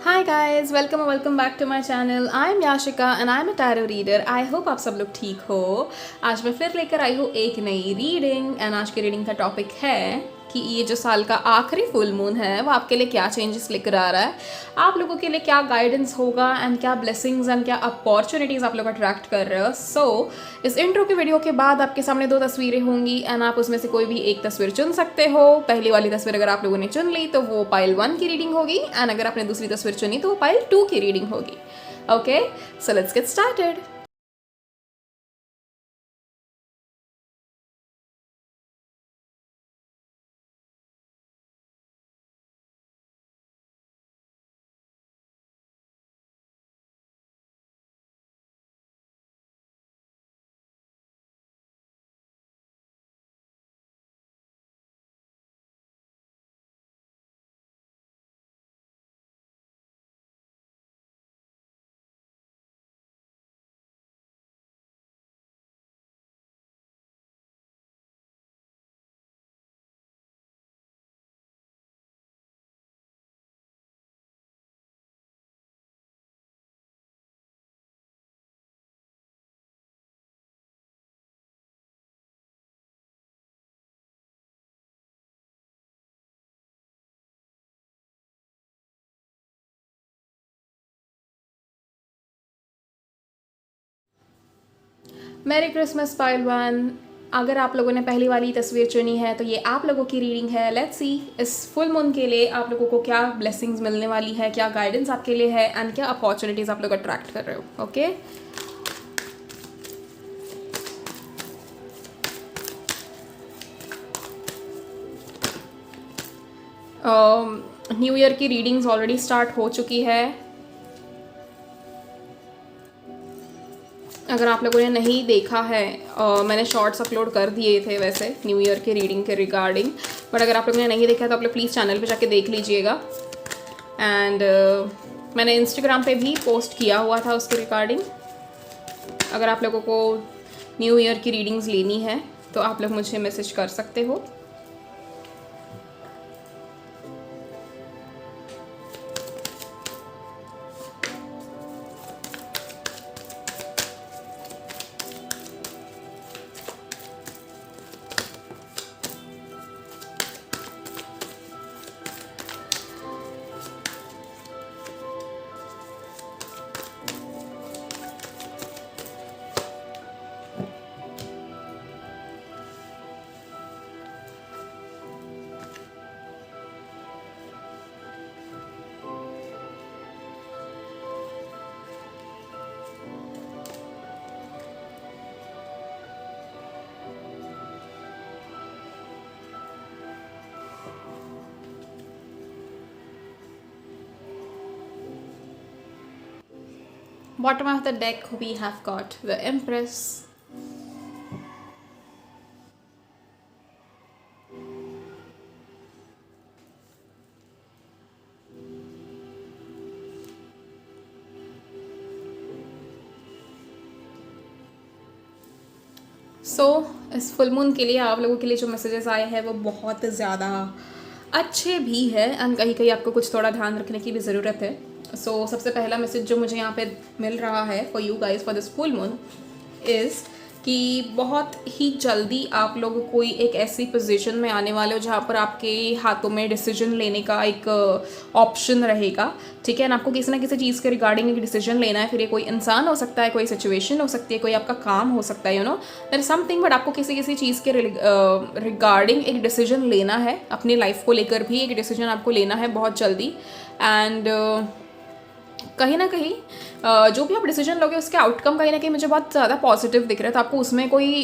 Hi guys, welcome or welcome back to my channel. I'm Yashika and I'm a tarot reader. I hope आप सब लोग ठीक हो। आज मैं फिर लेकर आई हूँ एक नई रीडिंग एंड आज की रीडिंग का टॉपिक है कि ये जो साल का आखिरी फुल मून है वो आपके लिए क्या चेंजेस लेकर आ रहा है, आप लोगों के लिए क्या गाइडेंस होगा एंड क्या ब्लेसिंग्स एंड क्या अपॉर्चुनिटीज़ आप लोग अट्रैक्ट कर रहे हो। सो इस इंट्रो की वीडियो के बाद आपके सामने दो तस्वीरें होंगी एंड आप उसमें से कोई भी एक तस्वीर चुन सकते हो। पहली वाली तस्वीर अगर आप लोगों ने चुन ली तो वो पाइल 1 की रीडिंग होगी एंड अगर आपने दूसरी तस्वीर चुनी तो वो पाइल 2 की रीडिंग होगी। Okay, so let's get started. Merry Christmas pile 1। अगर आप लोगों ने पहली वाली तस्वीर चुनी है तो ये आप लोगों की रीडिंग है। लेट्स सी इस फुल मून के लिए आप लोगों को क्या ब्लेसिंग्स मिलने वाली है, क्या गाइडेंस आपके लिए है एंड क्या अपॉर्चुनिटीज़ आप लोग अट्रैक्ट कर रहे हो। ओके, न्यू ईयर की रीडिंग्स ऑलरेडी स्टार्ट हो चुकी है। अगर आप लोगों ने नहीं देखा है, मैंने शॉर्ट्स अपलोड कर दिए थे वैसे न्यू ईयर के रीडिंग के रिगार्डिंग, बट अगर आप लोगों ने नहीं देखा तो आप लोग प्लीज़ चैनल पे जाके देख लीजिएगा। एंड मैंने इंस्टाग्राम पे भी पोस्ट किया हुआ था उसके रिगार्डिंग। अगर आप लोगों को न्यू ईयर की रीडिंग्स लेनी है तो आप लोग मुझे मैसेज कर सकते हो। Bottom of the deck we have got the Empress, इस फुल मून के लिए आप लोगों के लिए जो मैसेजेस आए हैं वो बहुत ज़्यादा अच्छे भी है एंड कहीं कहीं आपको कुछ थोड़ा ध्यान रखने की भी ज़रूरत है। सबसे पहला मैसेज जो मुझे यहाँ पे मिल रहा है for you guys for this full moon is कि बहुत ही जल्दी आप लोग कोई एक ऐसी पोजीशन में आने वाले हो जहाँ पर आपके हाथों में डिसीजन लेने का एक ऑप्शन रहेगा। ठीक है, ना आपको किसी ना किसी चीज़ के रिगार्डिंग एक डिसीजन लेना है। फिर ये कोई इंसान हो सकता है, कोई सिचुएशन हो सकती है, कोई आपका काम हो सकता है, देयर इज समथिंग, बट आपको किसी किसी चीज़ के रिगार्डिंग एक डिसीजन लेना है। अपनी लाइफ को लेकर भी एक डिसीजन आपको लेना है बहुत जल्दी। एंड कहीं ना कहीं जो भी आप डिसीजन लोगे उसके आउटकम कहीं ना कहीं मुझे बहुत ज़्यादा पॉजिटिव दिख रहा है। तो आपको उसमें कोई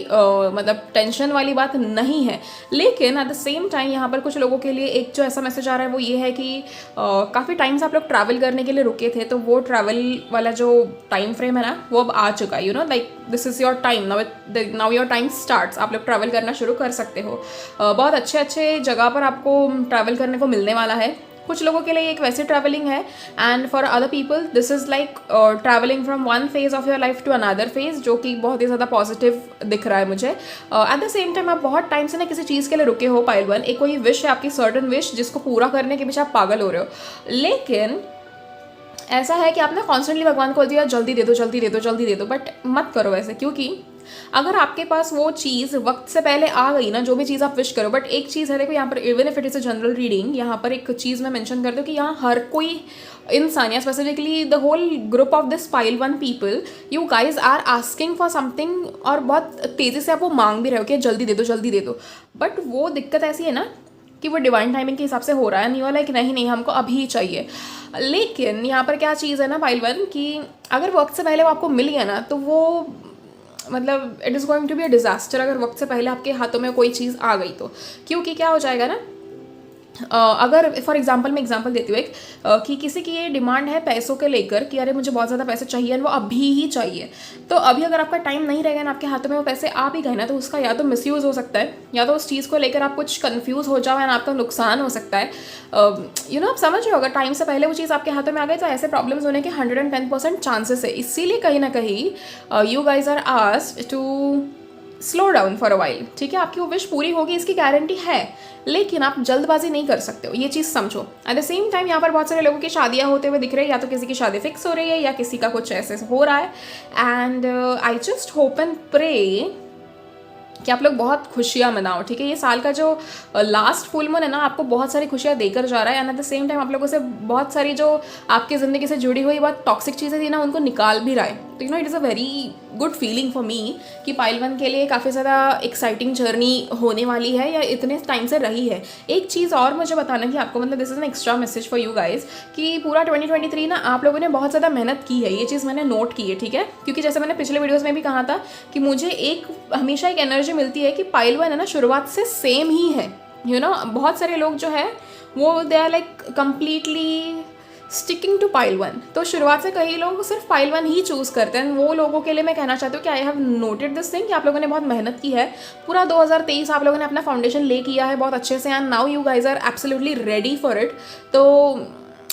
मतलब टेंशन वाली बात नहीं है। लेकिन एट द सेम टाइम यहाँ पर कुछ लोगों के लिए एक जो ऐसा मैसेज आ रहा है वो ये है कि काफ़ी टाइम से आप लोग ट्रैवल करने के लिए रुके थे, तो वो ट्रैवल वाला जो टाइम फ्रेम है ना वो अब आ चुका है। Like this is your time now your time starts. आप लोग ट्रैवल करना शुरू कर सकते हो। बहुत अच्छे अच्छे जगह पर आपको ट्रैवल करने को मिलने वाला है। कुछ लोगों के लिए एक वैसे ट्रैवलिंग है and for other people this is like travelling from one phase of your life to another phase, जो कि बहुत ही ज़्यादा पॉजिटिव दिख रहा है मुझे। एट द सेम टाइम आप बहुत टाइम से ना किसी चीज़ के लिए रुके हो पाइल 1। एक कोई विश है आपकी, सर्टन विश, जिसको पूरा करने के पीछे आप पागल हो रहे हो। लेकिन ऐसा है कि आपने कॉन्स्टेंटली भगवान को दिया जल्दी दे दो जल्दी दे दो जल्दी दे दो, बट मत करो ऐसे, क्योंकि अगर आपके पास वो चीज़ वक्त से पहले आ गई ना, जो भी चीज़ आप विश करो, बट एक चीज़ है देखो यहाँ पर, even if it is a general reading, यहाँ पर एक चीज़ मैं मेंशन कर दूँ कि यहाँ हर कोई इंसान या specifically the whole group of this pile one people, you guys are asking for something, और बहुत तेज़ी से आप वो मांग भी रहे हो कि जल्दी दे दो जल्दी दे दो, बट वो दिक्कत ऐसी है ना कि वो डिवाइन टाइमिंग के हिसाब से हो रहा है, नहीं वाला कि नहीं हमको अभी ही चाहिए। लेकिन यहाँ पर क्या चीज़ है ना पाइल वन, कि अगर वक्त से पहले वो आपको मिल गया ना, तो वो मतलब it is going to be a disaster अगर वक्त से पहले आपके हाथों में कोई चीज़ आ गई तो। क्योंकि क्या हो जाएगा ना, अगर फॉर एग्जांपल मैं एग्जांपल देती हूँ एक, कि किसी की ये डिमांड है पैसों के लेकर कि अरे मुझे बहुत ज़्यादा पैसे चाहिए और वो अभी ही चाहिए, तो अभी अगर आपका टाइम नहीं रहेगा ना, आपके हाथों में वो पैसे आ भी गए ना, तो उसका या तो मिसयूज़ हो सकता है, या तो उस चीज़ को लेकर आप कुछ कन्फ्यूज़ हो जाओ एंड आपका नुकसान हो सकता है। आप समझ रहे हो, अगर टाइम से पहले वो चीज़ आपके हाथों में आ गई तो ऐसे प्रॉब्लम्स होने के 110% चांसेस है। इसीलिए कहीं ना कहीं you guys are asked to slow down for a while, ठीक है। आपकी वो विश पूरी होगी इसकी गारंटी है, लेकिन आप जल्दबाजी नहीं कर सकते हो, ये चीज़ समझो। एट द सेम टाइम यहाँ पर बहुत सारे लोगों की शादियाँ होते हुए दिख रही है, या तो किसी की शादी फिक्स हो रही है या किसी का कुछ ऐसे हो रहा है, and I just hope and pray कि आप लोग बहुत खुशियाँ मनाओ, ठीक है। ये साल का जो लास्ट फुल मून है ना, आपको बहुत सारी खुशियाँ देकर जा रहा है, and eight the same time आप लोगों से बहुत सारी जो आपकी ज़िंदगी से जुड़ी हुई बहुत टॉक्सिक चीज़ें थी ना, उनको निकाल भी रहा है। तो it is a very good feeling for me कि पाइल वन के लिए काफ़ी ज़्यादा एक्साइटिंग जर्नी होने वाली है, या इतने टाइम से रही है। एक चीज़ और मुझे बताना कि आपको, मतलब this is an extra message for you guys, कि पूरा 2023 ना आप लोगों ने बहुत ज़्यादा मेहनत की है, ये चीज़ मैंने नोट की है, ठीक है। क्योंकि जैसे मैंने पिछले वीडियोज़ में भी कहा था कि मुझे हमेशा एक एनर्जी मिलती है कि पाइल वन है ना शुरुआत से सेम ही है, बहुत सारे लोग जो है वो they are like completely sticking to pile one, तो शुरुआत से कई लोग सिर्फ पाइल वन ही चूज़ करते हैं। वो लोगों के लिए मैं कहना चाहती हूँ कि I have noted this thing कि आप लोगों ने बहुत मेहनत की है, पूरा 2023 आप लोगों ने अपना फाउंडेशन ले किया है बहुत अच्छे से, and now you guys are absolutely ready for it. तो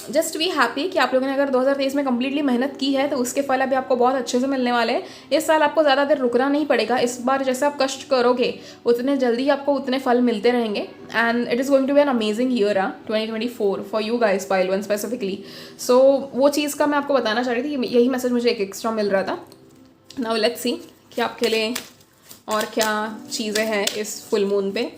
जस्ट बी हैप्पी कि आप लोगों ने अगर 2023 में कम्प्लीटली मेहनत की है तो उसके फल अभी आपको बहुत अच्छे से मिलने वाले हैं। इस साल आपको ज़्यादा देर रुकना नहीं पड़ेगा, इस बार जैसे आप कष्ट करोगे उतने जल्दी आपको उतने फल मिलते रहेंगे, and it is going to be an amazing year 2024 for you guys pile one specifically. So वो चीज़ का मैं आपको बताना चाह रही थी, यही मैसेज मुझे एक एक्स्ट्रा मिल रहा था। नाउ लेट्स सी कि आपके लिए और क्या चीज़ें हैं इस फुल मून पे।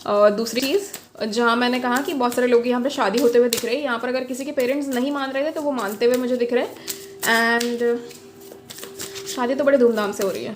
दूसरी चीज़, जहाँ मैंने कहा कि बहुत सारे लोग यहाँ पे शादी होते हुए दिख रहे हैं, यहाँ पर अगर किसी के पेरेंट्स नहीं मान रहे थे तो वो मानते हुए मुझे दिख रहे हैं, एंड शादी तो बड़े धूमधाम से हो रही है।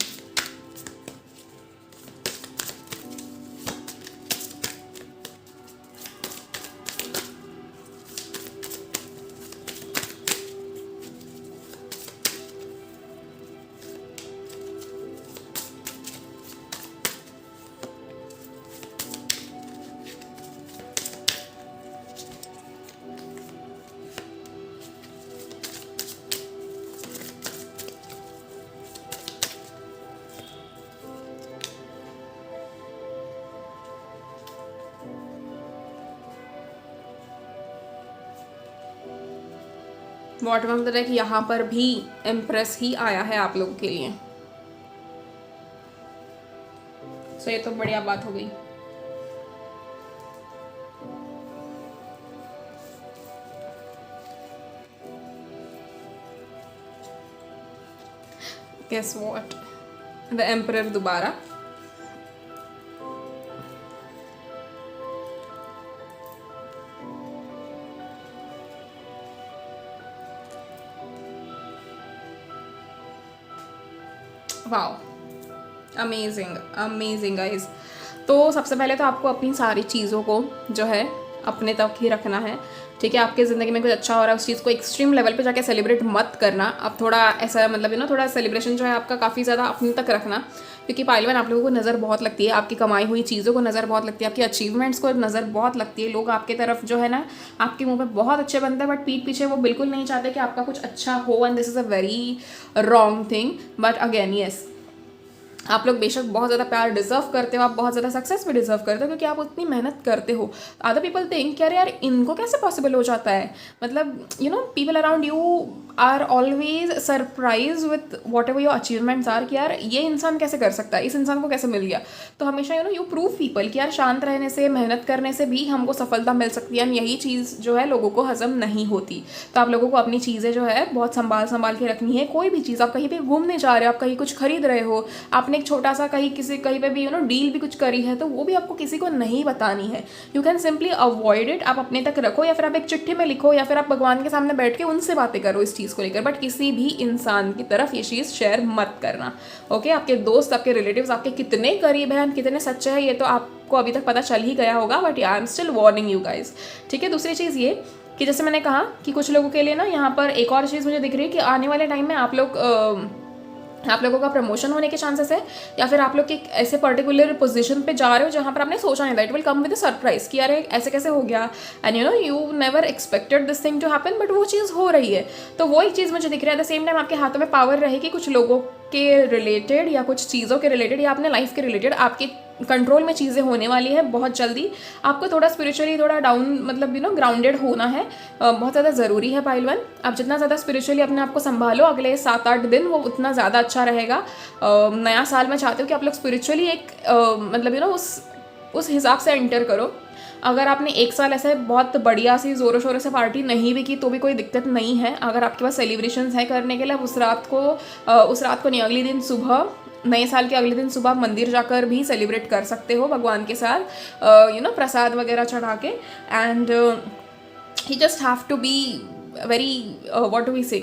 वॉट में मतलब है कि यहाँ पर भी इम्प्रेस ही आया है आप लोगों के लिए, सो ये तो बढ़िया बात हो गई। Guess what? The Emperor दोबारा। Wow, amazing amazing guys. तो सबसे पहले तो आपको अपनी सारी चीज़ों को जो है अपने तक ही रखना है, ठीक है। आपकी ज़िंदगी में कुछ अच्छा हो रहा है उस चीज़ को एक्सट्रीम लेवल पे जाके सेलिब्रेट मत करना। अब थोड़ा ऐसा मतलब थोड़ा सेलिब्रेशन जो है आपका काफ़ी ज़्यादा अपने तक रखना, क्योंकि पाइल वन आप लोगों को नज़र बहुत लगती है, आपकी कमाई हुई चीज़ों को नज़र बहुत लगती है, आपकी अचीवमेंट्स को नज़र बहुत लगती है। लोग आपकी तरफ जो है ना आपके मुंह पे बहुत अच्छे बनते हैं, बट पीठ पीछे वो बिल्कुल नहीं चाहते कि आपका कुछ अच्छा हो, and this is a very wrong thing. But again yes, आप लोग बेशक बहुत ज़्यादा प्यार डिजर्व करते हो, आप बहुत ज़्यादा सक्सेस भी डिजर्व करते हो, क्योंकि आप उतनी मेहनत करते हो। अदर पीपल थिंक कि अरे यार इनको कैसे पॉसिबल हो जाता है, मतलब people around you are always surprise with whatever your achievements are, कि यार ये इंसान कैसे कर सकता है, इस इंसान को कैसे मिल गया। तो हमेशा यू प्रूव पीपल कि यार शांत रहने से, मेहनत करने से भी हमको सफलता मिल सकती है। यही चीज़ जो है लोगों को हजम नहीं होती। तो आप लोगों को अपनी चीज़ें जो है बहुत संभाल के रखनी है। कोई भी चीज़, आप कहीं पे घूमने जा रहे हो, आप कहीं कुछ खरीद रहे हो, आपने एक छोटा सा कहीं पे भी डील भी कुछ करी है, तो वो भी आपको किसी को नहीं बतानी है। You can simply avoid it. आप अपने तक रखो, या फिर आप एक चिट्ठी में लिखो, या फिर आप भगवान के सामने बैठ के उनसे बातें करो इस चीज़ को लेकर, बट किसी भी इंसान की तरफ ये चीज़ शेयर मत करना। ओके, आपके दोस्त, आपके रिलेटिव्स आपके कितने करीब हैं, कितने सच्चे हैं, ये तो आपको अभी तक पता चल ही गया होगा, but I am still warning you guys. ठीक है। दूसरी चीज़ ये कि जैसे मैंने कहा कि कुछ लोगों के लिए ना यहाँ पर एक और चीज़ मुझे दिख रही है कि आने वाले टाइम में आप लोगों का प्रमोशन होने के चांसेस है, या फिर आप लोग एक ऐसे पर्टिकुलर पोजीशन पे जा रहे हो जहाँ पर आपने सोचा नहीं था। It will come with a surprise कि यार ऐसे कैसे हो गया, and you never expected this thing to happen, but वो चीज़ हो रही है। तो वो एक चीज़ मुझे दिख रहा है। एट द सेम टाइम आपके हाथों में पावर रहेगी कुछ लोगों के रिलेटेड, या कुछ चीज़ों के रिलेटेड, या अपने लाइफ के रिलेटेड आपके कंट्रोल में चीज़ें होने वाली है बहुत जल्दी। आपको थोड़ा स्पिरिचुअली थोड़ा डाउन, मतलब ग्राउंडेड होना है, बहुत ज़्यादा ज़रूरी है पाइल वन। आप जितना ज़्यादा स्पिरिचुअली अपने आप को संभालो अगले 7-8 दिन, वो उतना ज़्यादा अच्छा रहेगा। नया साल मैं चाहती हूँ कि आप लोग स्पिरिचुअली एक उस हिसाब से एंटर करो। अगर आपने एक साल ऐसे बहुत बढ़िया सी ज़ोरों शोरों से पार्टी नहीं भी की तो भी कोई दिक्कत नहीं है। अगर आपके पास सेलिब्रेशंस है करने के लिए, उस रात को नहीं, अगले दिन सुबह, नए साल के अगले दिन सुबह मंदिर जाकर भी सेलिब्रेट कर सकते हो भगवान के साथ, प्रसाद वगैरह चढ़ा के। And you just have to be very what do we say,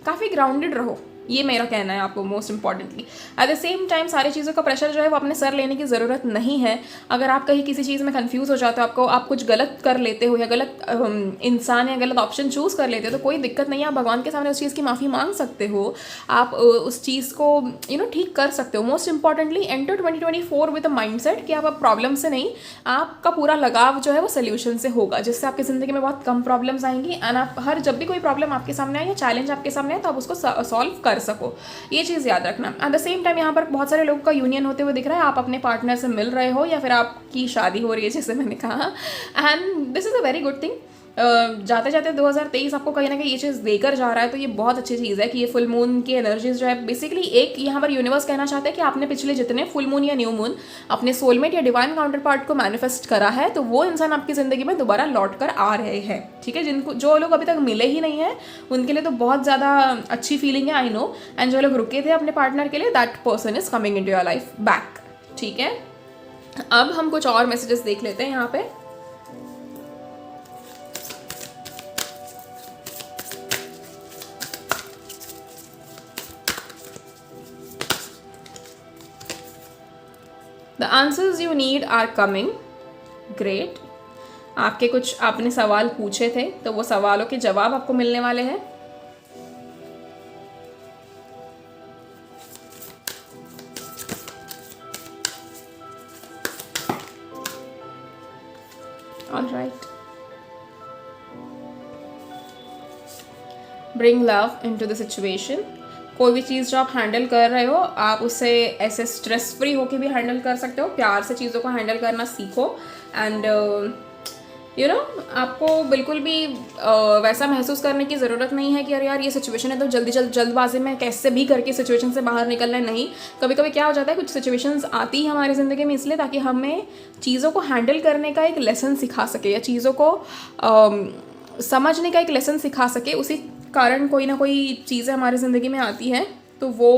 काफ़ी ग्राउंडेड रहो, ये मेरा कहना है आपको most importantly. At the same time सारी चीज़ों का प्रेशर जो है वो अपने सर लेने की ज़रूरत नहीं है। अगर आप कहीं किसी चीज़ में कंफ्यूज हो जाते हो, आप कुछ गलत कर लेते हो, या गलत इंसान या गलत ऑप्शन चूज़ कर लेते हो, तो कोई दिक्कत नहीं है। आप भगवान के सामने उस चीज़ की माफ़ी मांग सकते हो, आप उस चीज़ को ठीक कर सकते हो। Most importantly enter 2024 with a mindset कि आप अब प्रॉब्लम से नहीं, आपका पूरा लगाव जो है वो सोल्यूशन से होगा, जिससे आपकी ज़िंदगी में बहुत कम प्रॉब्लम्स आएंगी। एंड आप जब भी कोई प्रॉब्लम आपके सामने आए या चैलेंज आपके सामने आए तो आप उसको सॉल्व कर सको, ये चीज़ याद रखना। एट द सेम टाइम यहाँ पर बहुत सारे लोगों का यूनियन होते हुए दिख रहा है। आप अपने पार्टनर से मिल रहे हो, या फिर आपकी शादी हो रही है जैसे मैंने कहा, and this is a very good thing. जाते जाते 2023 आपको कहीं ना कहीं ये चीज़ देकर जा रहा है, तो ये बहुत अच्छी चीज़ है कि ये फुल मून की एनर्जीज जो है बेसिकली एक यहाँ पर यूनिवर्स कहना चाहता है कि आपने पिछले जितने फुल मून या न्यू मून अपने सोलमेट या डिवाइन काउंटर पार्ट को मैनिफेस्ट करा है, तो वो इंसान आपकी ज़िंदगी में दोबारा लौट कर आ रहे हैं। ठीक है। जो लोग अभी तक मिले ही नहीं है उनके लिए तो बहुत ज़्यादा अच्छी फीलिंग है, आई नो। एंड जो लोग रुके थे अपने पार्टनर के लिए, that person is coming into your life back. ठीक है। अब हम कुछ और मैसेजेस देख लेते हैं यहाँ पे। The answers you need are coming. Great. आपने सवाल पूछे थे तो वो सवालों के जवाब आपको मिलने वाले हैं। All right. Bring love into the situation. कोई भी चीज़ जो आप हैंडल कर रहे हो, आप उसे ऐसे स्ट्रेस फ्री होके भी हैंडल कर सकते हो। प्यार से चीज़ों को हैंडल करना सीखो। एंड आपको बिल्कुल भी वैसा महसूस करने की ज़रूरत नहीं है कि अरे यार ये सिचुएशन है तो जल्दबाजी में कैसे भी करके सिचुएशन से बाहर निकलना है। नहीं, कभी कभी क्या हो जाता है, कुछ सिचुएशंस आती है हमारी ज़िंदगी में इसलिए ताकि हमें चीज़ों को हैंडल करने का एक लेसन सिखा सके, या चीज़ों को समझने का एक लेसन सिखा सके। उसी कारण कोई ना कोई चीज़ें हमारी ज़िंदगी में आती हैं, तो वो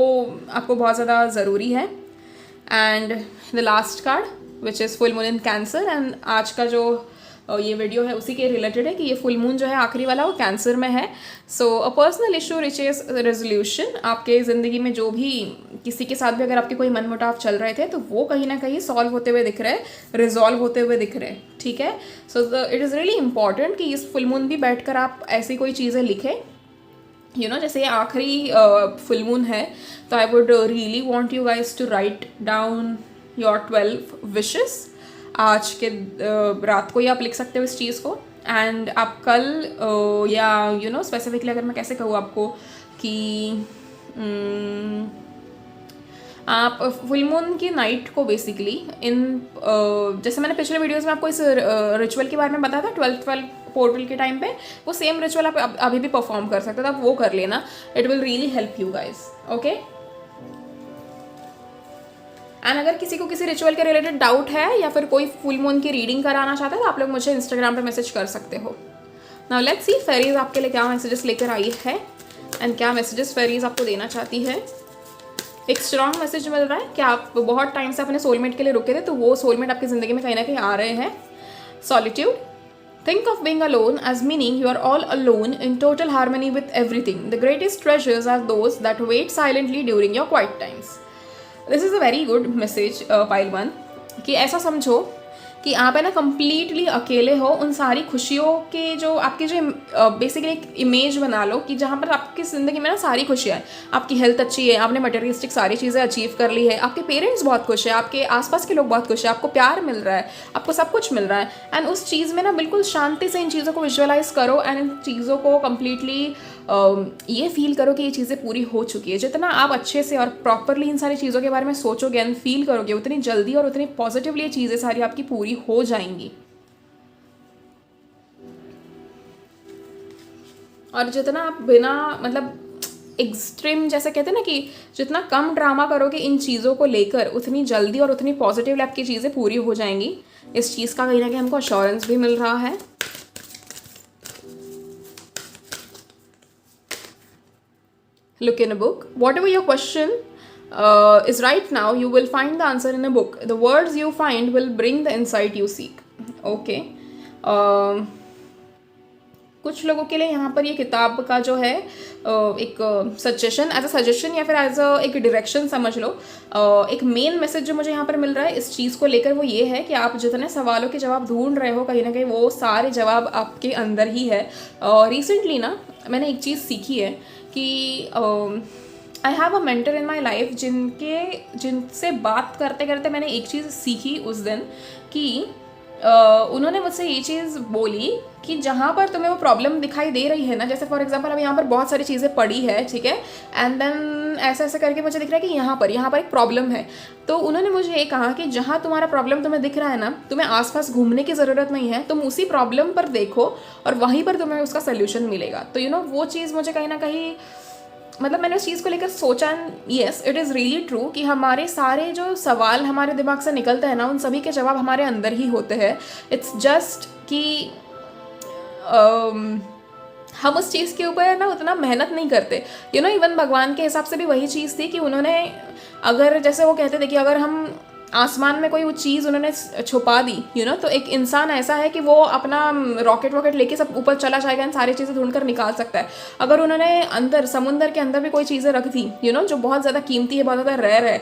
आपको बहुत ज़्यादा ज़रूरी है। And the last card which is full moon in cancer. And आज का जो ये वीडियो है उसी के रिलेटेड है कि ये फुल मून जो है आखिरी वाला वो कैंसर में है। So a personal issue reaches resolution. आपके ज़िंदगी में जो भी किसी के साथ भी अगर आपके कोई मनमुटाव चल रहे थे तो वो कहीं ना कहीं सॉल्व होते हुए दिख रहे हैं, रिजॉल्व होते हुए दिख रहे हैं। ठीक है। So it is really important कि इस फुल मून भी बैठकर आप ऐसी कोई चीज़ें लिखें, जैसे ये आखिरी फुल मून है, तो I would really want you guys to write down your 12 wishes. आज के रात को ही आप लिख सकते हो इस चीज़ को। एंड आप कल या स्पेसिफिकली अगर मैं कैसे कहूँ आपको कि आप फुल मून की नाइट को बेसिकली जैसे मैंने पिछले वीडियोस में आपको इस रिचुअल के बारे में बताया था, 12 पोर्टल के टाइम पे, वो सेम रिचुअल आप अभी भी परफॉर्म कर सकते हो, तो आप वो कर लेना. It will really help you guys. Okay. And अगर किसी को किसी रिचुअल के रिलेटेड डाउट है या फिर कोई फुल मून की रीडिंग कराना चाहता है तो आप लोग मुझे इंस्टाग्राम पे मैसेज कर सकते हो. नाउ लेट्स सी फेरीज आपके लिए क्या मैसेजेस लेकर आई है एंड क्या मैसेजेस फेरीज आपको देना चाहती है. एक स्ट्रॉन्ग मैसेज मिल रहा है कि आप बहुत टाइम से अपने सोलमेट के लिए रुके थे, तो वो सोलमेट आपकी ज़िंदगी में कहीं ना कहीं आ रहे हैं. Solitude. Think of being alone as meaning you are all alone in total harmony with everything. The greatest treasures are those that wait silently during your quiet times. This is a very good message, pile 1. कि ऐसा समझो कि आप है ना completely अकेले हो उन सारी खुशियों के जो आपकी जो बेसिकली एक इमेज बना लो कि जहाँ पर आपकी ज़िंदगी में ना सारी खुशियाँ हैं. आपकी हेल्थ अच्छी है, आपने मटेरियलिस्टिक सारी चीज़ें अचीव कर ली है, आपके पेरेंट्स बहुत खुश है, आपके आसपास के लोग बहुत खुश है, आपको प्यार मिल रहा है, आपको सब कुछ मिल रहा है. एंड उस चीज़ में ना बिल्कुल शांति से इन चीज़ों को विजुअलाइज करो एंड इन चीज़ों को कम्प्लीटली ये फील करो कि ये चीज़ें पूरी हो चुकी है. जितना आप अच्छे से और प्रॉपरली इन सारी चीज़ों के बारे में सोचोगे एंड फील करोगे, उतनी जल्दी और उतनी पॉजिटिवली ये चीज़ें सारी आपकी पूरी हो जाएंगी. और जितना आप बिना मतलब एक्सट्रीम जैसे कहते हैं ना कि जितना कम ड्रामा करोगे इन चीज़ों को लेकर, उतनी जल्दी और उतनी पॉजिटिवली आपकी चीज़ें पूरी हो जाएंगी. इस चीज़ का कहीं ना कहीं हमको अश्योरेंस भी मिल रहा है. Look in a book. Whatever your question is right now, you will find the answer in a book. The words you find will bring the insight you seek. Okay. कुछ लोगों के लिए यहाँ पर ये किताब का जो है एक सजेशन, एज अ सजेशन या फिर एज अ एक डायरेक्शन समझ लो. एक मेन मैसेज जो मुझे यहाँ पर मिल रहा है इस चीज़ को लेकर वो ये है कि आप जितने सवालों के जवाब ढूंढ रहे हो कहीं ना कहीं वो सारे जवाब आपके अंदर ही है. रिसेंटली ना मैंने एक चीज़ सीखी है कि I have a mentor in my life जिनसे बात करते करते मैंने एक चीज़ सीखी उस दिन कि उन्होंने मुझसे ये चीज़ बोली कि जहाँ पर तुम्हें वो प्रॉब्लम दिखाई दे रही है ना, जैसे फॉर एग्जांपल अब यहाँ पर बहुत सारी चीज़ें पड़ी है, ठीक है, एंड देन ऐसा ऐसा करके मुझे दिख रहा है कि यहाँ पर एक प्रॉब्लम है. तो उन्होंने मुझे ये कहा कि जहाँ तुम्हारा प्रॉब्लम तुम्हें दिख रहा है ना, तुम्हें आसपास घूमने की ज़रूरत नहीं है, तुम उसी प्रॉब्लम पर देखो और वहीं पर तुम्हें उसका सोल्यूशन मिलेगा. तो यू नो वो चीज़ मुझे कहीं ना कहीं मतलब मैंने उस चीज़ को लेकर सोचा and yes it is really true कि हमारे सारे जो सवाल हमारे दिमाग से निकलते हैं ना, उन सभी के जवाब हमारे अंदर ही होते हैं. इट्स जस्ट कि हम उस चीज़ के ऊपर ना उतना मेहनत नहीं करते. यू नो इवन भगवान के हिसाब से भी वही चीज़ थी कि उन्होंने अगर जैसे वो कहते थे कि अगर हम आसमान में कोई वो चीज़ उन्होंने छुपा दी, यू नो, तो एक इंसान ऐसा है कि वो अपना रॉकेट लेके सब ऊपर चला जाएगा एंड सारी चीज़ें ढूंढ कर निकाल सकता है. अगर उन्होंने अंदर समुंदर के अंदर भी कोई चीज़ें रख दी, यू नो, जो बहुत ज़्यादा कीमती है, बहुत ज़्यादा रेयर है,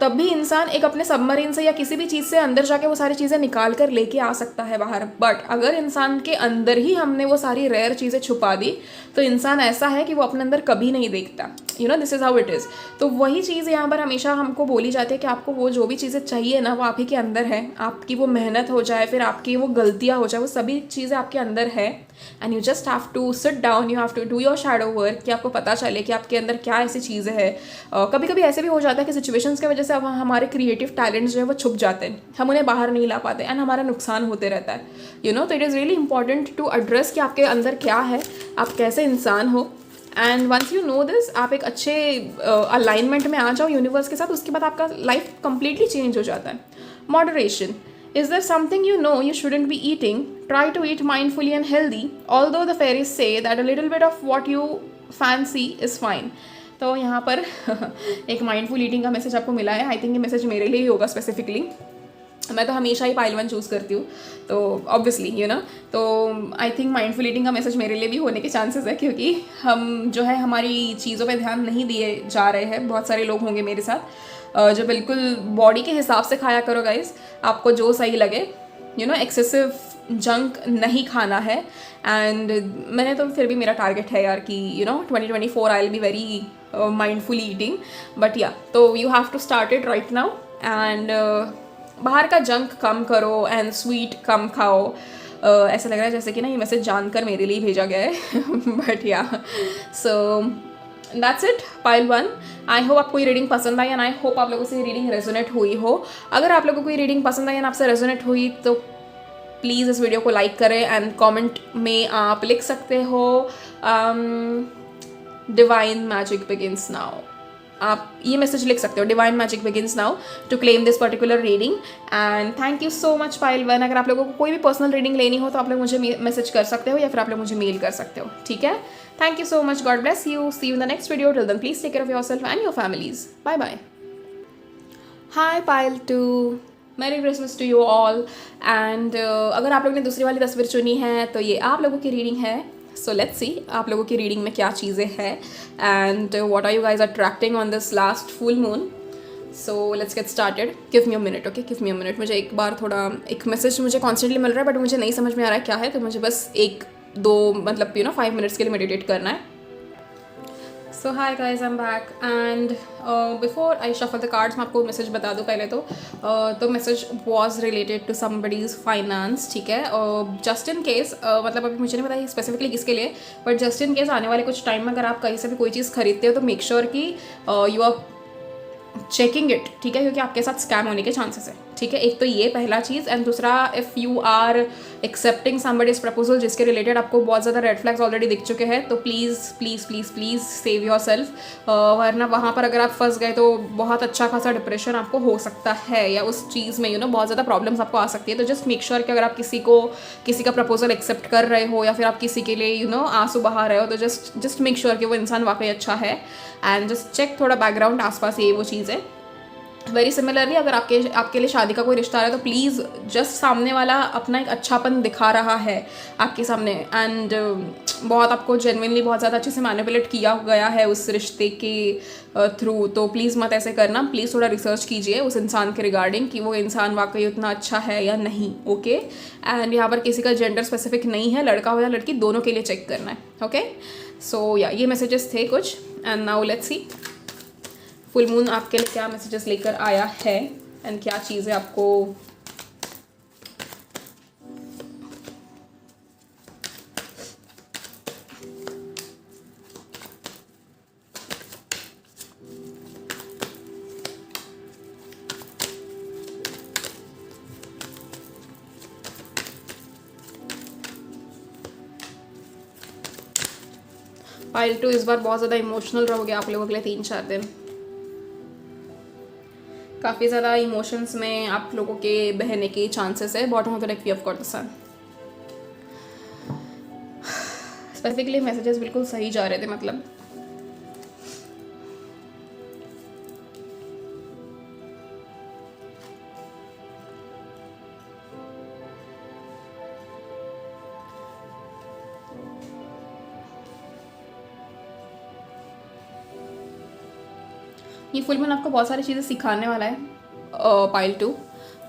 तब भी इंसान एक अपने सबमरीन से या किसी भी चीज़ से अंदर जाके वो सारी चीज़ें निकाल कर लेके आ सकता है बाहर. बट अगर इंसान के अंदर ही हमने वो सारी रेयर चीज़ें छुपा दी तो इंसान ऐसा है कि वो अपने अंदर कभी नहीं देखता. You know this is how it is. तो वही चीज़ यहाँ पर हमेशा हमको बोली जाती है कि आपको वो जो भी चीज़ें चाहिए ना वो आप ही के अंदर है. आपकी वो मेहनत हो जाए, फिर आपकी वो गलतियाँ हो जाए, वो सभी चीज़ें आपके अंदर है. And you just have to sit down, you have to do your shadow work कि आपको पता चले कि आपके अंदर क्या ऐसी चीज़ें हैं. कभी कभी ऐसे भी हो जाता है कि सिचुएशंस की वजह से अब हमारे क्रिएटिव टैलेंट्स जो है वो छुप जाते हैं, हम उन्हें बाहर नहीं ला पाते एंड हमारा नुकसान होते रहता है. यू नो तो it is really important to address कि आपके अंदर क्या है, आप कैसे इंसान हो. And once you know this, आप एक अच्छे अलाइनमेंट में आ जाओ यूनिवर्स के साथ, उसके बाद आपका लाइफ कंप्लीटली चेंज हो जाता है. Moderation. Is there something you know you shouldn't be eating? Try to eat mindfully and healthy, although the fairies say that a little bit of what you fancy is fine. तो यहाँ पर एक mindful eating का message आपको मिला है. I think ये message मेरे लिए ही होगा स्पेसिफिकली. मैं तो हमेशा ही पाइल 1 चूज़ करती हूँ, तो ऑब्वियसली यू नो, तो आई थिंक माइंडफुल ईटिंग का मैसेज मेरे लिए भी होने के चांसेस है, क्योंकि हम जो है हमारी चीज़ों पे ध्यान नहीं दिए जा रहे हैं. बहुत सारे लोग होंगे मेरे साथ जो बिल्कुल बॉडी के हिसाब से खाया करो गाइस, आपको जो सही लगे. यू नो एक्सेसिव जंक नहीं खाना है. एंड मैंने तो फिर भी मेरा टारगेट है यार कि you know 2024 I will be very mindful eating. But या तो you have to start it right now. And बाहर का जंक कम करो एंड स्वीट कम खाओ. ऐसा लग रहा है जैसे कि ना ये मैसेज जानकर मेरे लिए भेजा गया है. बट या so that's it pile 1. I hope आपको ये रीडिंग पसंद आई एंड आई होप आप लोगों से ये रीडिंग रेजोनेट हुई हो. अगर आप लोगों को ये रीडिंग पसंद आई एंड आपसे रेजोनेट हुई तो प्लीज़ इस वीडियो को लाइक करें एंड कमेंट में आप लिख सकते हो डिवाइन मैजिक बिगिंस नाउ। आप ये मैसेज लिख सकते हो, divine magic begins now to claim this particular reading. And thank you so much pile one. अगर आप लोगों को कोई भी पर्सनल रीडिंग लेनी हो तो आप लोग मुझे मैसेज कर सकते हो या फिर आप लोग मुझे मेल कर सकते हो, ठीक है। Thank you so much, God bless you, see you in the next video, till then please take care of yourself and your families, bye bye. Hi pile two, merry Christmas to you all. And अगर आप लोगों ने दूसरी वाली तस्वीर चुनी है तो ये आप लोगों की रीडिंग है। सो लेट्स सी आप लोगों की रीडिंग में क्या चीज़ें हैं and what are you guys attracting on this last full moon. So let's get started. Give me a minute, okay, give me a minute. मुझे एक बार थोड़ा एक मैसेज मुझे कॉन्स्टेंटली मिल रहा है बट मुझे नहीं समझ में आ रहा है क्या है, तो मुझे बस एक दो मतलब 5 मिनट्स के लिए मेडिटेट करना है। So hi guys, I am back and before I shuffle the cards मैं आपको मैसेज बता दूँ पहले तो message was related to somebody's finance, ठीक है। जस्ट इन केस मतलब अभी मुझे नहीं पता स्पेसिफिकली किसके लिए, बट जस्ट इन केस आने वाले कुछ टाइम में अगर आप कहीं से भी कोई चीज़ खरीदते हो तो मेक श्योर कि यू आर चेकिंग इट, ठीक है, क्योंकि आपके साथ स्कैम होने के चांसेस है, ठीक है। एक तो ये पहला चीज़ एंड दूसरा, if you are accepting somebody's proposal जिसके रिलेटेड आपको बहुत ज़्यादा रेड फ्लैग्स ऑलरेडी दिख चुके हैं तो please please please please save your self. वरना वहाँ पर अगर आप फंस गए तो बहुत अच्छा खासा डिप्रेशन आपको हो सकता है या उस चीज़ में बहुत ज़्यादा प्रॉब्लम्स आपको आ सकती है। तो जस्ट मेक श्योर कि अगर आप किसी का प्रपोजल एक्सेप्ट कर रहे हो या फिर आप किसी के लिए आंसू बहा रहे हो तो जस्ट मेक श्योर कि वो इंसान वाकई अच्छा है एंड जस्ट चेक थोड़ा बैकग्राउंड आसपास ये वो चीज़ है। वेरी सिमिलरली अगर आपके लिए शादी का कोई रिश्ता आ रहा है तो प्लीज़ जस्ट सामने वाला अपना एक अच्छापन दिखा रहा है आपके सामने एंड बहुत आपको जेन्युइनली बहुत ज़्यादा अच्छे से मैनिपुलेट किया गया है उस रिश्ते के थ्रू, तो प्लीज़ मत ऐसे करना। प्लीज़ थोड़ा रिसर्च कीजिए उस इंसान के रिगार्डिंग कि वो इंसान वाकई उतना अच्छा है या नहीं, ओके। एंड यहाँ पर किसी का जेंडर स्पेसिफिक नहीं है, लड़का हो या लड़की दोनों के लिए चेक करना है, ओके। सो या ये मैसेजेस थे कुछ and now let's see full moon आपके लिए क्या मैसेजेस लेकर आया है एंड क्या चीज़ें आपको पाइल टू इस बार बहुत ज़्यादा इमोशनल रहोगे आप लोगों के लिए 3-4 दिन। काफ़ी ज़्यादा इमोशंस में आप लोगों के बहने के चांसेस है। Bottom of the deck we have got the sun. Specifically messages बिल्कुल सही जा रहे थे, मतलब ये फुल मून आपको बहुत सारी चीज़ें सिखाने वाला है पाइल टू,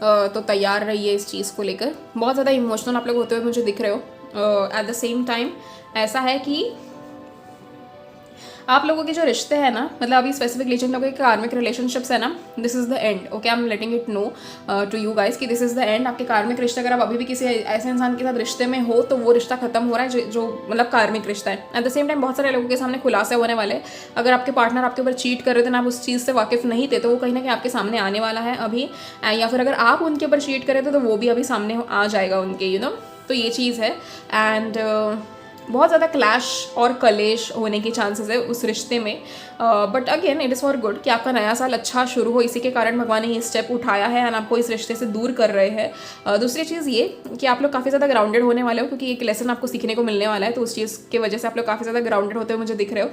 तो तैयार रहिए इस चीज़ को लेकर। बहुत ज़्यादा इमोशनल आप लोग होते हुए मुझे दिख रहे हो। एट द सेम टाइम ऐसा है कि आप लोगों के जो रिश्ते हैं ना, मतलब अभी स्पेसिफिक लीजिए लोगों के कार्मिक रिलेशनशिप्स है ना, this is the end, okay. I am letting it know to you guys कि दिस इज़ द एंड। आपके कार्मिक रिश्ते अगर आप अभी भी किसी ऐसे इंसान के साथ रिश्ते में हो तो वो रिश्ता खत्म हो रहा है जो मतलब कार्मिक रिश्ता है। एट द सेम टाइम बहुत सारे लोगों के सामने खुलासे होने वाले। अगर आपके पार्टनर आपके ऊपर चीट कर रहे थे ना, आप उस चीज़ से वाकिफ नहीं थे तो वो कहीं ना कहीं आपके सामने आने वाला है अभी, या फिर अगर आप उनके ऊपर चीट कर रहे थे तो वो भी अभी सामने आ जाएगा उनके, तो ये चीज़ है। एंड बहुत ज़्यादा क्लैश और कलेश होने के चांसेस है उस रिश्ते में, but again it is for good कि आपका नया साल अच्छा शुरू हो। इसी के कारण भगवान ने ये स्टेप उठाया है एंड आपको इस रिश्ते से दूर कर रहे हैं। दूसरी चीज़ ये कि आप लोग काफ़ी ज़्यादा ग्राउंडेड होने वाले हो क्योंकि एक लेसन आपको सीखने को मिलने वाला है, तो उस चीज़ की वजह से आप लोग काफ़ी ज़्यादा ग्राउंडेड होते हुए मुझे दिख रहे हो।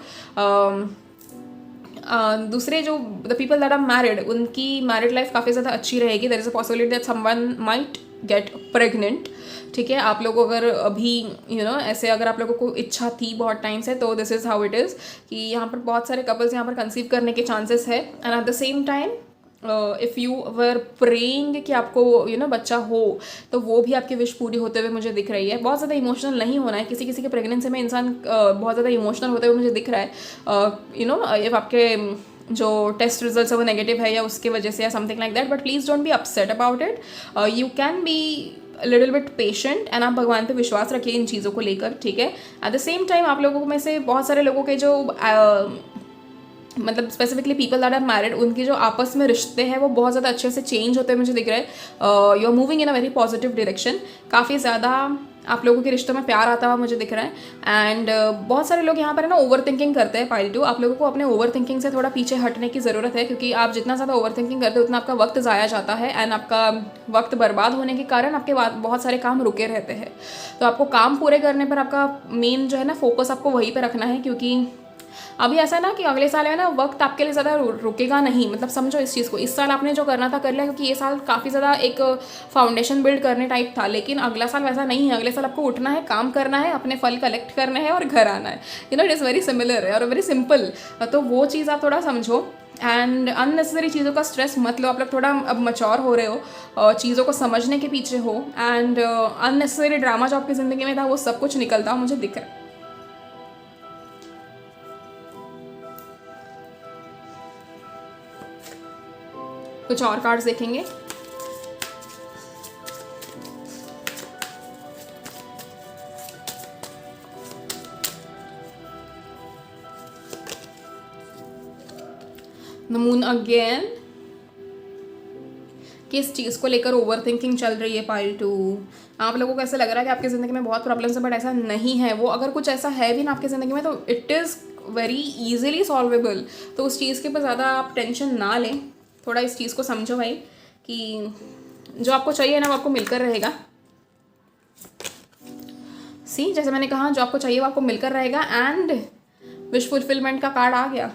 दूसरे जो the people that are married, उनकी मैरिड लाइफ काफ़ी ज़्यादा अच्छी रहेगी। There is a possibility that someone might get pregnant, ठीक है। आप लोग अगर अभी ऐसे अगर आप लोगों को इच्छा थी बहुत टाइम से तो this is how it is कि यहाँ पर बहुत सारे कपल्स यहाँ पर कंसीव करने के चांसेस है। And eight the same time if you were praying कि आपको बच्चा हो तो वो भी आपकी विश पूरी होते हुए मुझे दिख रही है। बहुत ज़्यादा इमोशनल नहीं होना है। किसी किसी के प्रेगनेंसी में इंसान बहुत ज़्यादा इमोशनल होते हुए मुझे दिख रहा है। इफ़ आपके जो टेस्ट रिजल्ट्स है वो नेगेटिव है या उसकी वजह से या something like that, but please don't be upset about it. You can be little bit patient and आप भगवान पे विश्वास रखिए इन चीज़ों को लेकर, ठीक है। एट द सेम टाइम आप लोगों में से बहुत सारे लोगों के जो मतलब specifically people that are married, उनकी जो आपस में रिश्ते हैं वो बहुत ज़्यादा अच्छे से चेंज होते हैं मुझे दिख रहा है। You are moving in a very positive direction. काफ़ी ज़्यादा आप लोगों के रिश्तों में प्यार आता हुआ मुझे दिख रहा है। एंड बहुत सारे लोग यहाँ पर है ना ओवर थिंकिंग करते हैं। पाइल 2, आप लोगों को अपने ओवर थिंकिंग से थोड़ा पीछे हटने की ज़रूरत है, क्योंकि आप जितना ज़्यादा ओवर थिंकिंग करते हो उतना आपका वक्त ज़ाया जाता है, एंड आपका वक्त बर्बाद होने के कारण आपके बहुत सारे काम रुके रहते हैं। तो आपको काम पूरे करने पर आपका मेन जो है ना फोकस आपको वहीं पर रखना है, क्योंकि अभी ऐसा है ना कि अगले साल है ना वक्त आपके लिए ज़्यादा रुकेगा नहीं। मतलब समझो इस चीज़ को, इस साल आपने जो करना था कर लिया, क्योंकि ये साल काफ़ी ज़्यादा एक फाउंडेशन बिल्ड करने टाइप था। लेकिन अगला साल वैसा नहीं है। अगले साल आपको उठना है, काम करना है, अपने फल कलेक्ट करने हैं और घर आना है। इट इज़ वेरी सिमिलर है और वेरी सिंपल। तो वो चीज़ आप थोड़ा समझो। एंड अननेसेसरी चीज़ों का स्ट्रेस मत लो। आप लोग थोड़ा अब मच्योर हो रहे हो, चीज़ों को समझने के पीछे हो। एंड अननेसेसरी ड्रामा जो आपकी ज़िंदगी में था वो सब कुछ निकलता मुझे दिख रहा है। कुछ और कार्ड्स देखेंगे। The moon again. किस चीज़ को लेकर ओवर थिंकिंग चल रही है पाइल 2? आप लोगों को ऐसा लग रहा है कि आपकी ज़िंदगी में बहुत प्रॉब्लम्स है, बट ऐसा नहीं है। वो अगर कुछ ऐसा है भी ना आपकी ज़िंदगी में तो it is very easily solvable. तो उस चीज़ के ऊपर ज़्यादा आप टेंशन ना लें। थोड़ा इस चीज़ को समझो भाई कि जो आपको चाहिए ना वो आपको मिलकर रहेगा। सी, जैसे मैंने कहा जो आपको चाहिए वो आपको मिलकर रहेगा। एंड विश फुलफिलमेंट का कार्ड आ गया।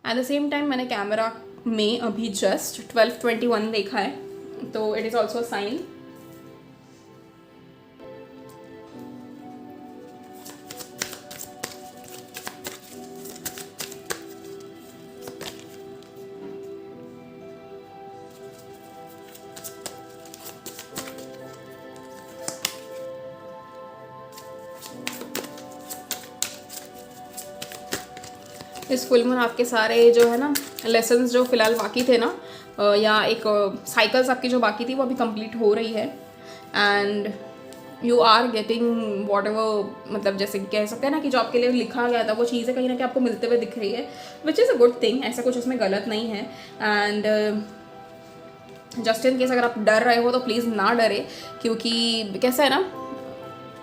एट द सेम टाइम मैंने कैमरा में अभी जस्ट 12:21 देखा है, तो इट इज़ ऑल्सो साइन। इस फुल मून आपके सारे जो है ना लेसन्स जो फिलहाल बाकी थे ना, या एक साइकिल्स आपकी जो बाकी थी वो अभी कंप्लीट हो रही है। And you are getting whatever, मतलब जैसे कह सकते हैं ना कि जो आपके लिए लिखा गया था वो चीज़ें कहीं ना कहीं आपको मिलते हुए दिख रही है, which is a good thing. ऐसा कुछ उसमें गलत नहीं है। एंड जस्ट इन केस अगर आप डर रहे हो तो प्लीज़ ना डरे, क्योंकि कैसा है ना,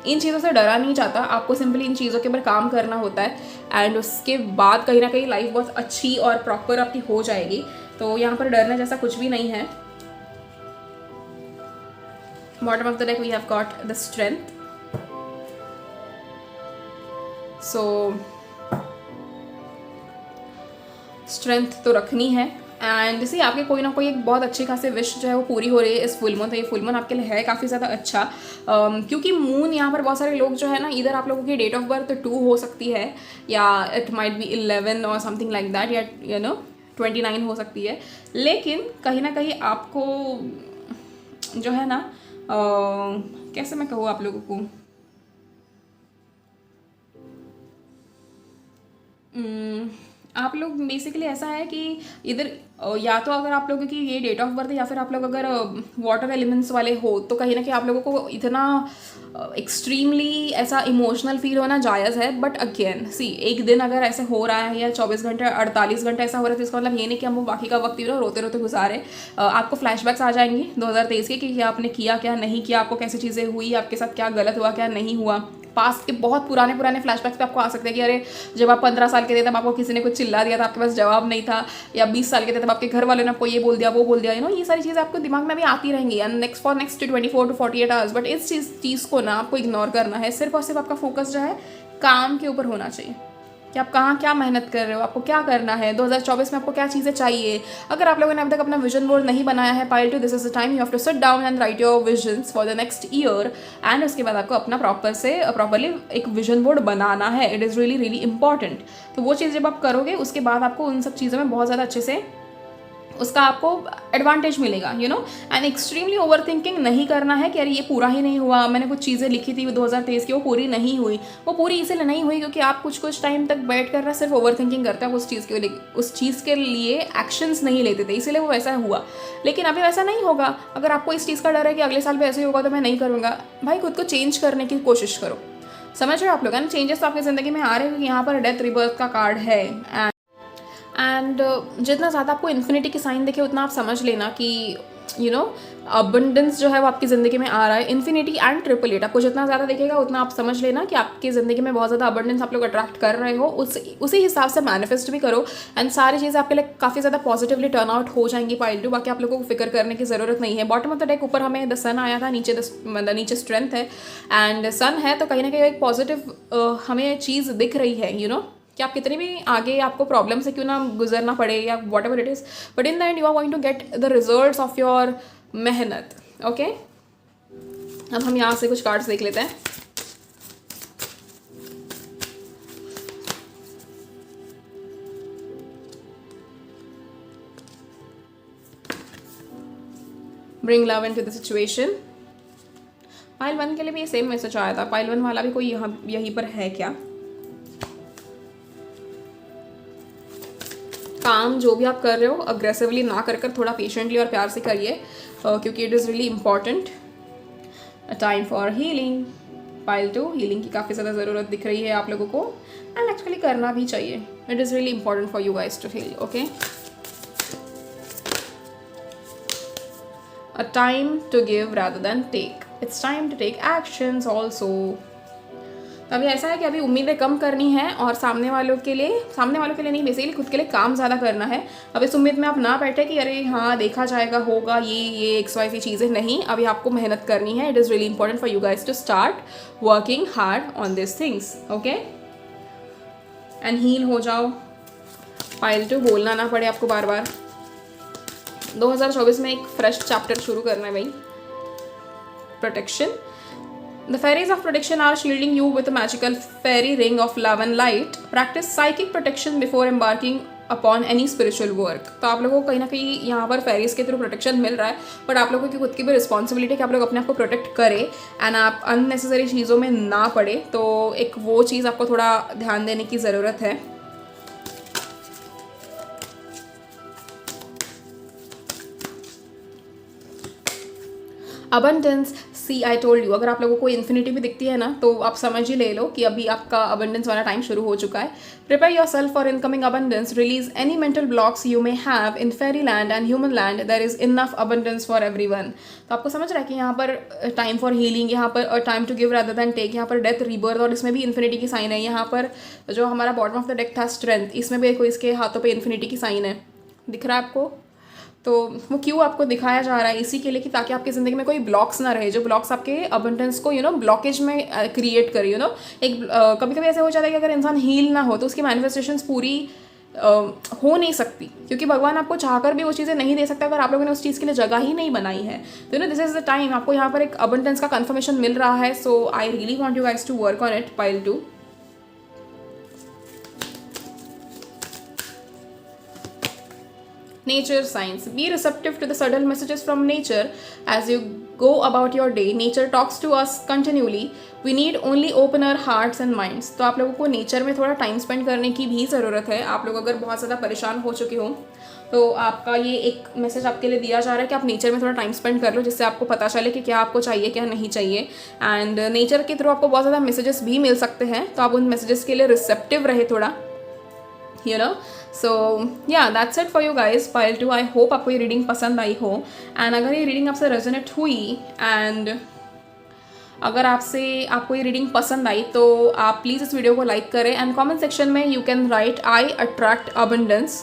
इन चीज़ों से डरा नहीं जाता। आपको सिंपली इन चीज़ों के ऊपर काम करना होता है, एंड उसके बाद कहीं ना कहीं लाइफ बहुत अच्छी और प्रॉपर आपकी हो जाएगी। तो यहाँ पर डरने जैसा कुछ भी नहीं है। Bottom of the deck we have got the strength. So strength तो रखनी है। एंड जैसे आपके कोई ना कोई एक बहुत अच्छी खासी विश जो है वो पूरी हो रही है इस फुल मून। तो ये फुल मून आपके लिए है काफ़ी ज़्यादा अच्छा, क्योंकि मून यहाँ पर बहुत सारे लोग जो है ना, इधर आप लोगों की डेट ऑफ बर्थ 2 हो सकती है, या इट माइट बी 11 और समथिंग लाइक दैट, या 29 हो सकती है। लेकिन कहीं ना कहीं आपको जो है ना, कैसे मैं कहूँ आप लोगों को, आप लोग बेसिकली ऐसा है कि इधर या तो अगर आप लोगों की ये डेट ऑफ बर्थ है, या फिर आप लोग अगर वाटर एलिमेंट्स वाले हो, तो कहीं ना कहीं आप लोगों को इतना एक्सट्रीमली ऐसा इमोशनल फील होना जायज़ है। बट अगेन सी, एक दिन अगर ऐसे हो रहा है या 24 घंटे 48 घंटे ऐसा हो रहा है, तो इसका मतलब ये नहीं कि हम वो बाकी का वक्त रोते रोते गुजारे। आपको फ्लैशबैक्स आ जाएंगी 2023 के कि आपने किया क्या नहीं किया, आपको कैसी चीज़ें हुई, आपके साथ क्या गलत हुआ क्या नहीं हुआ। पास्ट के बहुत पुराने फ्लैशबैक्स पे आपको आ सकते हैं कि अरे जब आप 15 साल के थे तब आपको किसी ने कुछ चिल्ला दिया था, आपके पास जवाब नहीं था, या 20 साल के थे तब आपके घर वालों ने आपको ये बोल दिया वो बोल दिया। ये सारी चीज़ें आपको दिमाग में भी आती रहेंगी नेक्स्ट 24 to 48 आवर्स। बट इस चीज़ को ना आपको इग्नोर करना है। सिर्फ और सिर्फ आपका फोकस जो है काम के ऊपर होना चाहिए कि आप कहाँ क्या मेहनत कर रहे हो, आपको क्या करना है 2024 में, आपको क्या चीज़ें चाहिए। अगर आप लोगों ने अब तक अपना विजन बोर्ड नहीं बनाया है, pile 2, this is the time you have to sit down and write your visions for the next year. And उसके बाद आपको अपना प्रॉपरली एक विजन बोर्ड बनाना है। It is really really important. तो वो चीज़ जब आप करोगे उसके बाद आपको उन सब चीज़ों में बहुत ज़्यादा अच्छे से उसका आपको एडवांटेज मिलेगा, एंड एक्सट्रीमली ओवर थिंकिंग नहीं करना है कि अरे ये पूरा ही नहीं हुआ, मैंने कुछ चीज़ें लिखी थी 2023 की वो पूरी नहीं हुई। वो पूरी इसलिए नहीं हुई क्योंकि आप कुछ टाइम तक बैठ कर सिर्फ ओवर थिंकिंग करते हैं, उस चीज़ के लिए एक्शंस नहीं लेते थे, इसीलिए वो वैसा हुआ। लेकिन अभी वैसा नहीं होगा। अगर आपको इस चीज़ का डर है कि अगले साल भी ऐसे ही होगा तो मैं नहीं करूँगा, भाई खुद को चेंज करने की कोशिश करो। समझ रहे हो आप लोग, एंड चेंजेस तो आपकी ज़िंदगी में आ रहे हैं, यहाँ पर डेथ रिबर्थ का कार्ड है। एंड जितना ज़्यादा आपको इन्फिनिटी की साइन दिखे उतना आप समझ लेना कि अबंडेंस जो है वो आपकी ज़िंदगी में आ रहा है। इन्फिनिटी एंड 888 आपको जितना ज़्यादा दिखेगा उतना आप समझ लेना कि आपकी ज़िंदगी में बहुत ज़्यादा अबंडेंस आप लोग अट्रैक्ट कर रहे हो। उसी हिसाब से मैनिफेस्ट भी करो, एंड सारी चीज़ें आपके लिए काफ़ी ज़्यादा पॉजिटिवली टर्न आउट हो जाएंगी पाइल टू। बाकी आप लोगों को फिक्र करने की ज़रूरत नहीं है। बॉटम ऑफ द डेक ऊपर हमें द सन आया था, नीचे स्ट्रेंथ है एंड सन है, तो कहीं ना कहीं एक पॉजिटिव हमें चीज़ दिख रही है कि आप कितनी भी आगे आपको प्रॉब्लम से क्यों ना गुजरना पड़े या whatever it is, but in the end you are going to get the results of your मेहनत। ओके, अब हम यहाँ से कुछ कार्ड्स देख लेते हैं। Bring love into the situation. Pile 1 के लिए भी ये सेम मैसेज आया था। पाइल 1 वाला भी कोई यहीं पर है क्या? काम जो भी आप कर रहे हो अग्रेसिवली ना कर थोड़ा पेशेंटली और प्यार से करिए, क्योंकि it is really important. A time for healing. Pile 2, healing की काफ़ी ज़्यादा ज़रूरत दिख रही है आप लोगों को, एंड एक्चुअली करना भी चाहिए। It is really important for you guys to heal. Okay, a time to give rather than take. It's time to take actions also. अभी ऐसा है कि अभी उम्मीदें कम करनी है और सामने वालों के लिए नहीं, बेसिकली खुद के लिए काम ज़्यादा करना है। अब इस उम्मीद में आप ना बैठे कि अरे हाँ देखा जाएगा, होगा ये XYZ चीज़ें, नहीं, अभी आपको मेहनत करनी है। It is really important for you guys to start working hard on this things. Okay, and heal हो जाओ। पाइल 2, बोलना ना पड़े आपको बार बार। 2024 में एक फ्रेश चैप्टर शुरू करना है भाई। Protection. The fairies of protection are shielding you with a magical fairy ring of love and light. Practice psychic protection before embarking upon any spiritual work. तो आप लोगों को कहीं ना कहीं यहाँ पर फेरीज के थ्रू प्रोटेक्शन मिल रहा है, बट आप लोगों की खुद की भी रिस्पॉन्सिबिलिटी है कि आप लोग अपने आप को प्रोटेक्ट करें एंड आप अननेसेसरी चीज़ों में ना पड़े। तो एक वो चीज़ आपको थोड़ा ध्यान देने की ज़रूरत है। Abundance. See I told you, अगर आप लोगों को इन्फिनिटी भी दिखती है ना तो आप समझ ही ले लो कि अभी आपका अबंडेंस वाला टाइम शुरू हो चुका है। Prepare yourself for incoming abundance. Release any mental blocks you may have in fairy land and human land. There is enough abundance for everyone. तो आपको समझ रहा है कि यहाँ पर टाइम फॉर हीलिंग, यहाँ पर time to give rather than take, यहाँ पर डेथ रीबर्थ, और इसमें भी इन्फिनिटी की साइन है। यहाँ पर जो हमारा बॉटम ऑफ द डेक था स्ट्रेंथ, इसमें भी देखो इसके हाथों पर इन्फिनिटी की साइन है, दिख रहा है आपको? तो वो क्यों आपको दिखाया जा रहा है? इसी के लिए कि ताकि आपकी ज़िंदगी में कोई ब्लॉक्स ना रहे, जो ब्लॉक्स आपके अबंडेंस को ब्लॉकेज में क्रिएट करे। एक कभी कभी ऐसे हो जाता है कि अगर इंसान हील ना हो तो उसकी मैनिफेस्टेशंस पूरी हो नहीं सकती, क्योंकि भगवान आपको चाहकर भी वो चीज़ें नहीं दे सकता अगर आप लोगों ने उस चीज़ के लिए जगह ही नहीं बनाई है। तो दिस इज़ द टाइम आपको यहाँ पर एक अबंडेंस का कन्फर्मेशन मिल रहा है। So I really want you guys to work on it. Pile 2। Nature signs. Be receptive to the subtle messages from nature as you go about your day. Nature talks to us continually. We need only open our hearts and minds. तो आप लोगों को nature में थोड़ा time spend करने की भी ज़रूरत है। आप लोग अगर बहुत ज़्यादा परेशान हो चुके हो तो आपका ये एक मैसेज आपके लिए दिया जा रहा है कि आप नेचर में थोड़ा टाइम स्पेंड कर लो, जिससे आपको पता चले कि क्या आपको चाहिए क्या नहीं चाहिए। एंड नेचर के थ्रू आपको बहुत ज़्यादा मैसेजेस भी मिल सकते हैं, तो आप उन मैसेजेस के लिए रिसेप्टिव रहे थोड़ा, सो या that's it for you guys. Pile 2, I hope आपको ये रीडिंग पसंद आई हो, एंड अगर ये रीडिंग आपसे रेजोनेट हुई एंड अगर आपको ये रीडिंग पसंद आई तो आप प्लीज़ इस वीडियो को लाइक करें एंड कमेंट सेक्शन में you can write I attract abundance,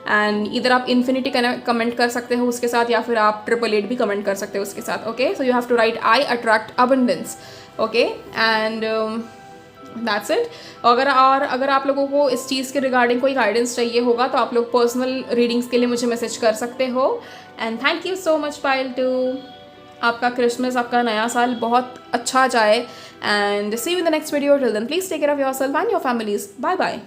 and इधर आप इन्फिनिटी कमेंट कर सकते हो उसके साथ, या फिर आप 888 भी कमेंट कर सकते हो उसके साथ। Okay, so you have to write I attract abundance. Okay, and that's it. अगर आप लोगों को इस चीज़ के रिगार्डिंग कोई गाइडेंस चाहिए होगा तो आप लोग पर्सनल रीडिंग्स के लिए मुझे मैसेज कर सकते हो। And thank you so much pile 2। आपका क्रिसमस, आपका नया साल बहुत अच्छा जाए, and see you in the next video. Till then please take care of yourself and your families. Bye bye.